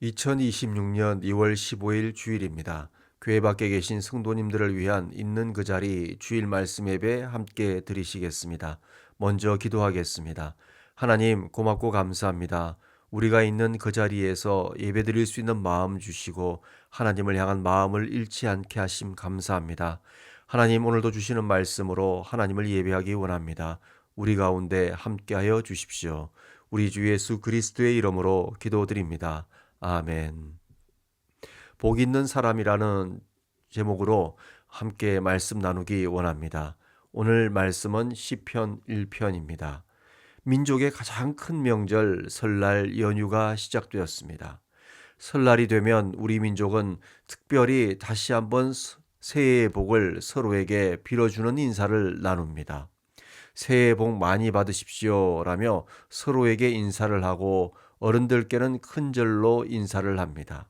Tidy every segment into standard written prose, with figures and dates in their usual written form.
2026년 2월 15일 주일입니다. 교회 밖에 계신 성도님들을 위한 있는 그 자리 주일 말씀 예배 함께 드리시겠습니다. 먼저 기도하겠습니다. 하나님 고맙고 감사합니다. 우리가 있는 그 자리에서 예배 드릴 수 있는 마음 주시고 하나님을 향한 마음을 잃지 않게 하심 감사합니다. 하나님 오늘도 주시는 말씀으로 하나님을 예배하기 원합니다. 우리 가운데 함께하여 주십시오. 우리 주 예수 그리스도의 이름으로 기도드립니다. 아멘. 복 있는 사람이라는 제목으로 함께 말씀 나누기 원합니다. 오늘 말씀은 시편 1편입니다. 민족의 가장 큰 명절 설날 연휴가 시작되었습니다. 설날이 되면 우리 민족은 특별히 다시 한번 새해의 복을 서로에게 빌어주는 인사를 나눕니다. 새해 복 많이 받으십시오 라며 서로에게 인사를 하고 어른들께는 큰절로 인사를 합니다.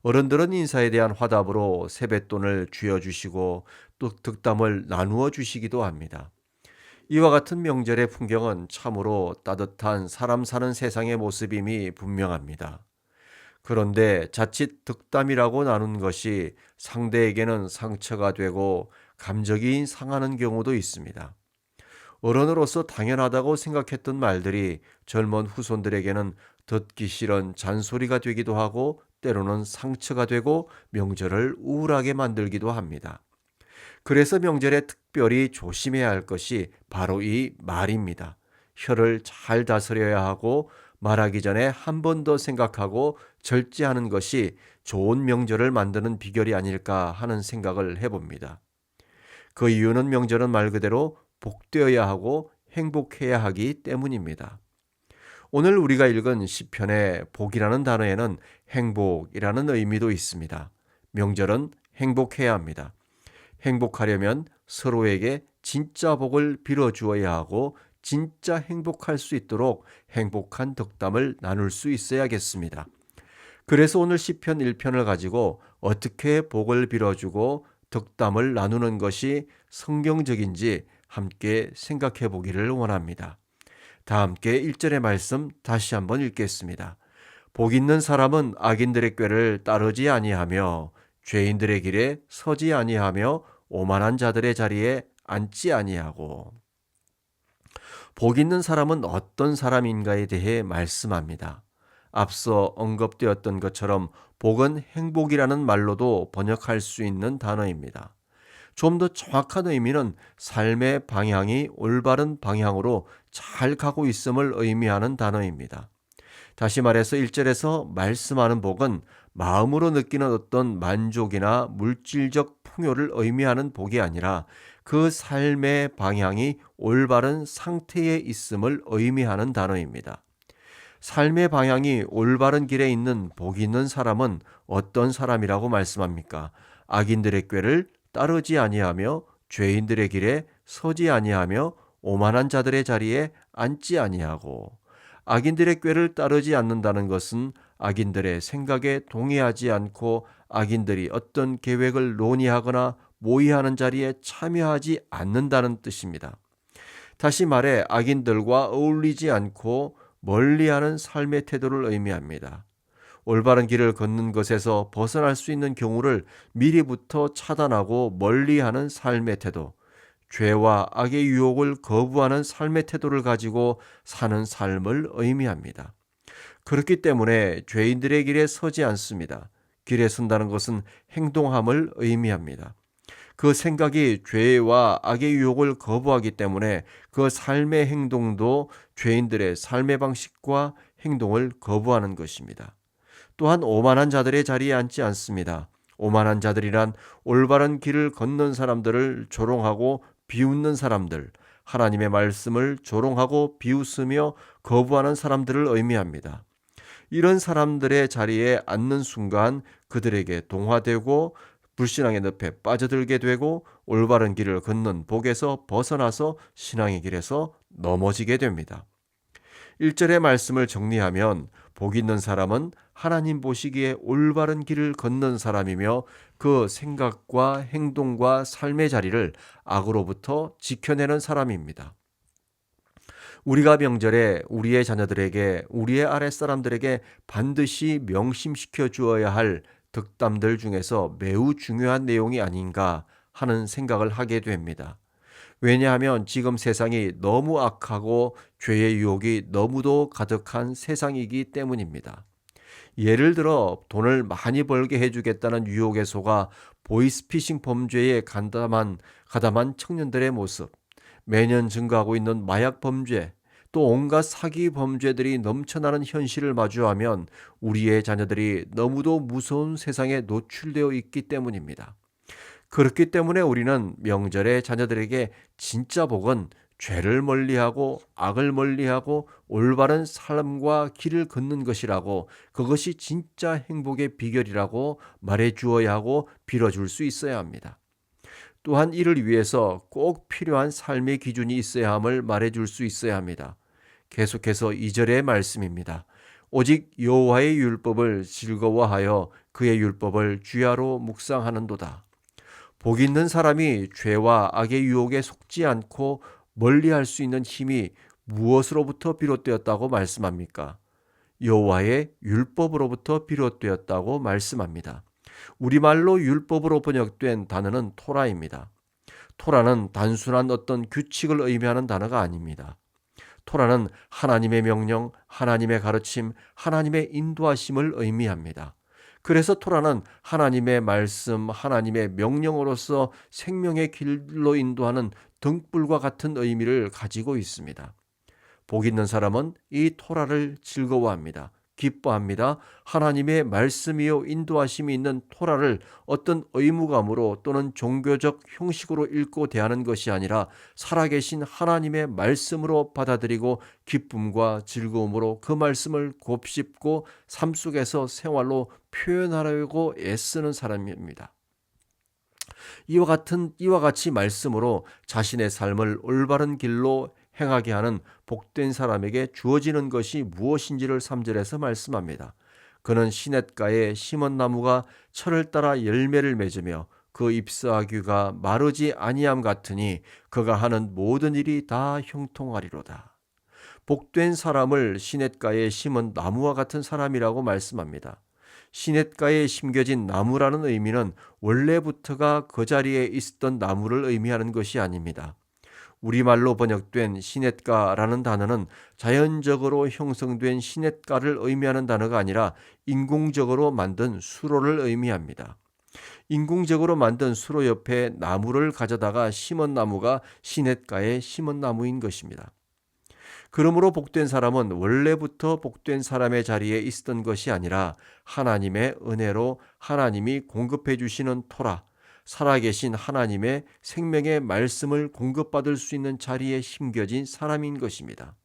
어른들은 인사에 대한 화답으로 세뱃돈을 쥐어주시고 또 득담을 나누어 주시기도 합니다. 이와 같은 명절의 풍경은 참으로 따뜻한 사람 사는 세상의 모습임이 분명합니다. 그런데 자칫 득담이라고 나눈 것이 상대에게는 상처가 되고 감정이 상하는 경우도 있습니다. 어른으로서 당연하다고 생각했던 말들이 젊은 후손들에게는 듣기 싫은 잔소리가 되기도 하고 때로는 상처가 되고 명절을 우울하게 만들기도 합니다. 그래서 명절에 특별히 조심해야 할 것이 바로 이 말입니다. 혀를 잘 다스려야 하고 말하기 전에 한 번 더 생각하고 절제하는 것이 좋은 명절을 만드는 비결이 아닐까 하는 생각을 해봅니다. 그 이유는 명절은 말 그대로 복되어야 하고 행복해야 하기 때문입니다. 오늘 우리가 읽은 시편의 복이라는 단어에는 행복이라는 의미도 있습니다. 명절은 행복해야 합니다. 행복하려면 서로에게 진짜 복을 빌어주어야 하고 진짜 행복할 수 있도록 행복한 덕담을 나눌 수 있어야겠습니다. 그래서 오늘 시편 1편을 가지고 어떻게 복을 빌어주고 덕담을 나누는 것이 성경적인지 함께 생각해 보기를 원합니다. 다 함께 1절의 말씀 다시 한번 읽겠습니다. 복 있는 사람은 악인들의 꾀를 따르지 아니하며 죄인들의 길에 서지 아니하며 오만한 자들의 자리에 앉지 아니하고. 복 있는 사람은 어떤 사람인가에 대해 말씀합니다. 앞서 언급되었던 것처럼 복은 행복이라는 말로도 번역할 수 있는 단어입니다. 좀 더 정확한 의미는 삶의 방향이 올바른 방향으로 잘 가고 있음을 의미하는 단어입니다. 다시 말해서 1절에서 말씀하는 복은 마음으로 느끼는 어떤 만족이나 물질적 풍요를 의미하는 복이 아니라 그 삶의 방향이 올바른 상태에 있음을 의미하는 단어입니다. 삶의 방향이 올바른 길에 있는 복 있는 사람은 어떤 사람이라고 말씀합니까? 악인들의 꾀를 따르지 아니하며 죄인들의 길에 서지 아니하며 오만한 자들의 자리에 앉지 아니하고. 악인들의 꾀를 따르지 않는다는 것은 악인들의 생각에 동의하지 않고 악인들이 어떤 계획을 논의하거나 모의하는 자리에 참여하지 않는다는 뜻입니다. 다시 말해 악인들과 어울리지 않고 멀리하는 삶의 태도를 의미합니다. 올바른 길을 걷는 것에서 벗어날 수 있는 경우를 미리부터 차단하고 멀리하는 삶의 태도, 죄와 악의 유혹을 거부하는 삶의 태도를 가지고 사는 삶을 의미합니다. 그렇기 때문에 죄인들의 길에 서지 않습니다. 길에 선다는 것은 행동함을 의미합니다. 그 생각이 죄와 악의 유혹을 거부하기 때문에 그 삶의 행동도 죄인들의 삶의 방식과 행동을 거부하는 것입니다. 또한 오만한 자들의 자리에 앉지 않습니다. 오만한 자들이란 올바른 길을 걷는 사람들을 조롱하고 비웃는 사람들, 하나님의 말씀을 조롱하고 비웃으며 거부하는 사람들을 의미합니다. 이런 사람들의 자리에 앉는 순간 그들에게 동화되고 불신앙의 늪에 빠져들게 되고 올바른 길을 걷는 복에서 벗어나서 신앙의 길에서 넘어지게 됩니다. 1절의 말씀을 정리하면 복 있는 사람은 하나님 보시기에 올바른 길을 걷는 사람이며 그 생각과 행동과 삶의 자리를 악으로부터 지켜내는 사람입니다. 우리가 명절에 우리의 자녀들에게, 우리의 아랫사람들에게 반드시 명심시켜 주어야 할 덕담들 중에서 매우 중요한 내용이 아닌가 하는 생각을 하게 됩니다. 왜냐하면 지금 세상이 너무 악하고 죄의 유혹이 너무도 가득한 세상이기 때문입니다. 예를 들어 돈을 많이 벌게 해주겠다는 유혹에 속아 보이스피싱 범죄에 가담한 청년들의 모습, 매년 증가하고 있는 마약 범죄, 또 온갖 사기 범죄들이 넘쳐나는 현실을 마주하면 우리의 자녀들이 너무도 무서운 세상에 노출되어 있기 때문입니다. 그렇기 때문에 우리는 명절에 자녀들에게 진짜 복은 죄를 멀리하고 악을 멀리하고 올바른 삶과 길을 걷는 것이라고, 그것이 진짜 행복의 비결이라고 말해 주어야 하고 빌어줄 수 있어야 합니다. 또한 이를 위해서 꼭 필요한 삶의 기준이 있어야 함을 말해 줄 수 있어야 합니다. 계속해서 2절의 말씀입니다. 오직 여호와의 율법을 즐거워하여 그의 율법을 주야로 묵상하는도다. 복 있는 사람이 죄와 악의 유혹에 속지 않고 멀리할 수 있는 힘이 무엇으로부터 비롯되었다고 말씀합니까? 여호와의 율법으로부터 비롯되었다고 말씀합니다. 우리말로 율법으로 번역된 단어는 토라입니다. 토라는 단순한 어떤 규칙을 의미하는 단어가 아닙니다. 토라는 하나님의 명령, 하나님의 가르침, 하나님의 인도하심을 의미합니다. 그래서 토라는 하나님의 말씀, 하나님의 명령으로서 생명의 길로 인도하는 등불과 같은 의미를 가지고 있습니다. 복 있는 사람은 이 토라를 즐거워합니다. 기뻐합니다. 하나님의 말씀이요 인도하심이 있는 토라를 어떤 의무감으로 또는 종교적 형식으로 읽고 대하는 것이 아니라 살아계신 하나님의 말씀으로 받아들이고 기쁨과 즐거움으로 그 말씀을 곱씹고 삶 속에서 생활로 표현하려고 애쓰는 사람입니다. 이와 같이 말씀으로 자신의 삶을 올바른 길로 행하게 하는 복된 사람에게 주어지는 것이 무엇인지를 3절에서 말씀합니다. 그는 시냇가에 심은 나무가 철을 따라 열매를 맺으며 그 잎사귀가 마르지 아니함 같으니 그가 하는 모든 일이 다 형통하리로다. 복된 사람을 시냇가에 심은 나무와 같은 사람이라고 말씀합니다. 시냇가에 심겨진 나무라는 의미는 원래부터가 그 자리에 있었던 나무를 의미하는 것이 아닙니다. 우리말로 번역된 시냇가라는 단어는 자연적으로 형성된 시냇가를 의미하는 단어가 아니라 인공적으로 만든 수로를 의미합니다. 인공적으로 만든 수로 옆에 나무를 가져다가 심은 나무가 시냇가에 심은 나무인 것입니다. 그러므로 복된 사람은 원래부터 복된 사람의 자리에 있었던 것이 아니라 하나님의 은혜로 하나님이 공급해 주시는 토라, 살아계신 하나님의 생명의 말씀을 공급받을 수 있는 자리에 심겨진 사람인 것입니다.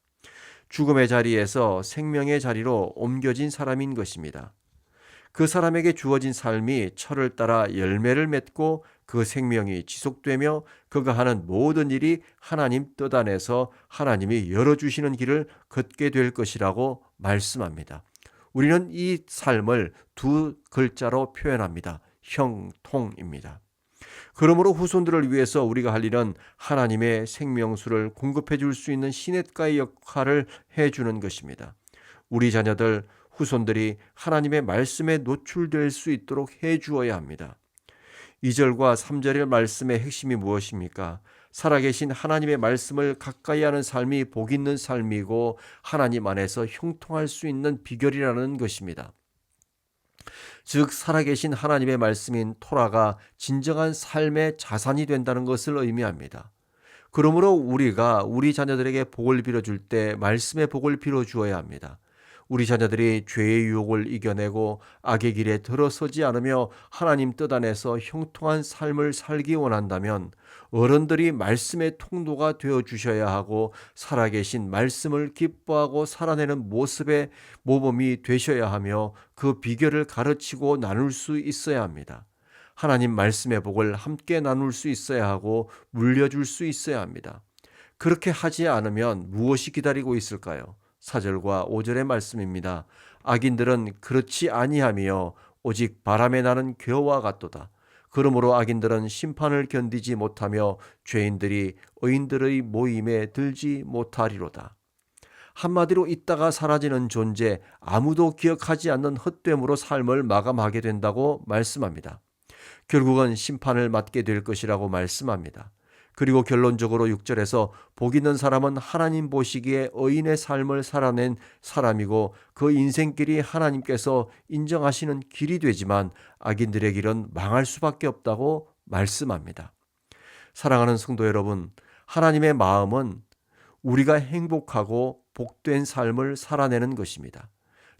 죽음의 자리에서 생명의 자리로 옮겨진 사람인 것입니다. 그 사람에게 주어진 삶이 철을 따라 열매를 맺고 그 생명이 지속되며 그가 하는 모든 일이 하나님 뜻 안에서 하나님이 열어주시는 길을 걷게 될 것이라고 말씀합니다. 우리는 이 삶을 두 글자로 표현합니다. 형통입니다. 그러므로 후손들을 위해서 우리가 할 일은 하나님의 생명수를 공급해 줄 수 있는 시냇가의 역할을 해주는 것입니다. 우리 자녀들, 후손들이 하나님의 말씀에 노출될 수 있도록 해주어야 합니다. 2절과 3절의 말씀의 핵심이 무엇입니까? 살아계신 하나님의 말씀을 가까이 하는 삶이 복 있는 삶이고 하나님 안에서 형통할 수 있는 비결이라는 것입니다. 즉 살아계신 하나님의 말씀인 토라가 진정한 삶의 자산이 된다는 것을 의미합니다. 그러므로 우리가 우리 자녀들에게 복을 빌어줄 때 말씀의 복을 빌어주어야 합니다. 우리 자녀들이 죄의 유혹을 이겨내고 악의 길에 들어서지 않으며 하나님 뜻 안에서 형통한 삶을 살기 원한다면 어른들이 말씀의 통로가 되어 주셔야 하고 살아계신 말씀을 기뻐하고 살아내는 모습의 모범이 되셔야 하며 그 비결을 가르치고 나눌 수 있어야 합니다. 하나님 말씀의 복을 함께 나눌 수 있어야 하고 물려줄 수 있어야 합니다. 그렇게 하지 않으면 무엇이 기다리고 있을까요? 4절과 5절의 말씀입니다. 악인들은 그렇지 아니하며 오직 바람에 나는 겨와 같도다. 그러므로 악인들은 심판을 견디지 못하며 죄인들이 의인들의 모임에 들지 못하리로다. 한마디로 있다가 사라지는 존재, 아무도 기억하지 않는 헛됨으로 삶을 마감하게 된다고 말씀합니다. 결국은 심판을 받게 될 것이라고 말씀합니다. 그리고 결론적으로 6절에서 복 있는 사람은 하나님 보시기에 의인의 삶을 살아낸 사람이고 그 인생길이 하나님께서 인정하시는 길이 되지만 악인들의 길은 망할 수밖에 없다고 말씀합니다. 사랑하는 성도 여러분, 하나님의 마음은 우리가 행복하고 복된 삶을 살아내는 것입니다.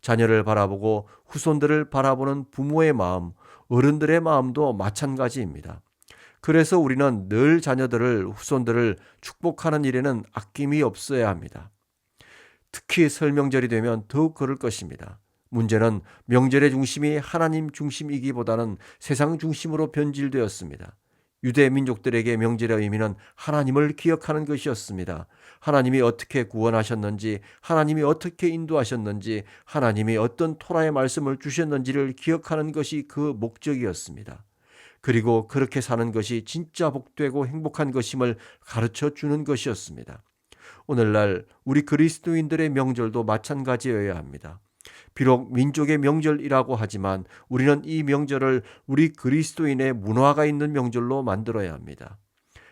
자녀를 바라보고 후손들을 바라보는 부모의 마음, 어른들의 마음도 마찬가지입니다. 그래서 우리는 늘 자녀들을, 후손들을 축복하는 일에는 아낌이 없어야 합니다. 특히 설 명절이 되면 더욱 그럴 것입니다. 문제는 명절의 중심이 하나님 중심이기보다는 세상 중심으로 변질되었습니다. 유대 민족들에게 명절의 의미는 하나님을 기억하는 것이었습니다. 하나님이 어떻게 구원하셨는지, 하나님이 어떻게 인도하셨는지, 하나님이 어떤 토라의 말씀을 주셨는지를 기억하는 것이 그 목적이었습니다. 그리고 그렇게 사는 것이 진짜 복되고 행복한 것임을 가르쳐 주는 것이었습니다. 오늘날 우리 그리스도인들의 명절도 마찬가지여야 합니다. 비록 민족의 명절이라고 하지만 우리는 이 명절을 우리 그리스도인의 문화가 있는 명절로 만들어야 합니다.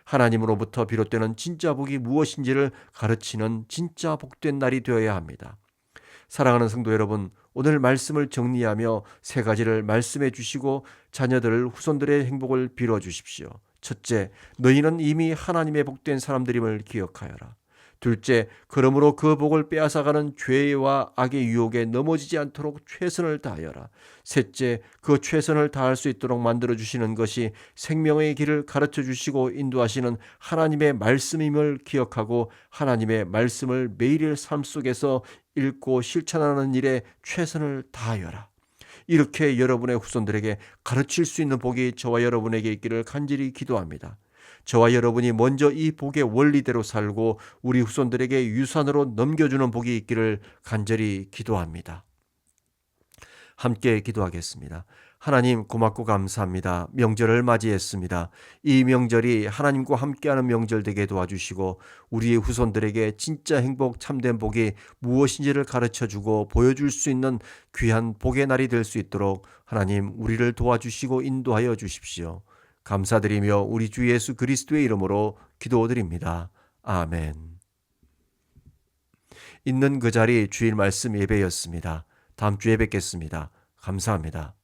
하나님으로부터 비롯되는 진짜 복이 무엇인지를 가르치는 진짜 복된 날이 되어야 합니다. 사랑하는 성도 여러분, 오늘 말씀을 정리하며 세 가지를 말씀해 주시고 자녀들, 후손들의 행복을 빌어 주십시오. 첫째, 너희는 이미 하나님의 복된 사람들임을 기억하여라. 둘째, 그러므로 그 복을 빼앗아가는 죄와 악의 유혹에 넘어지지 않도록 최선을 다하여라. 셋째, 그 최선을 다할 수 있도록 만들어주시는 것이 생명의 길을 가르쳐 주시고 인도하시는 하나님의 말씀임을 기억하고 하나님의 말씀을 매일의 삶 속에서 읽고 실천하는 일에 최선을 다하여라. 이렇게 여러분의 후손들에게 가르칠 수 있는 복이 저와 여러분에게 있기를 간절히 기도합니다. 저와 여러분이 먼저 이 복의 원리대로 살고 우리 후손들에게 유산으로 넘겨주는 복이 있기를 간절히 기도합니다. 함께 기도하겠습니다. 하나님, 고맙고 감사합니다. 명절을 맞이했습니다. 이 명절이 하나님과 함께하는 명절 되게 도와주시고 우리의 후손들에게 진짜 행복, 참된 복이 무엇인지를 가르쳐주고 보여줄 수 있는 귀한 복의 날이 될 수 있도록 하나님, 우리를 도와주시고 인도하여 주십시오. 감사드리며 우리 주 예수 그리스도의 이름으로 기도드립니다. 아멘. 있는 그 자리 주일 말씀 예배였습니다. 다음 주에 뵙겠습니다. 감사합니다.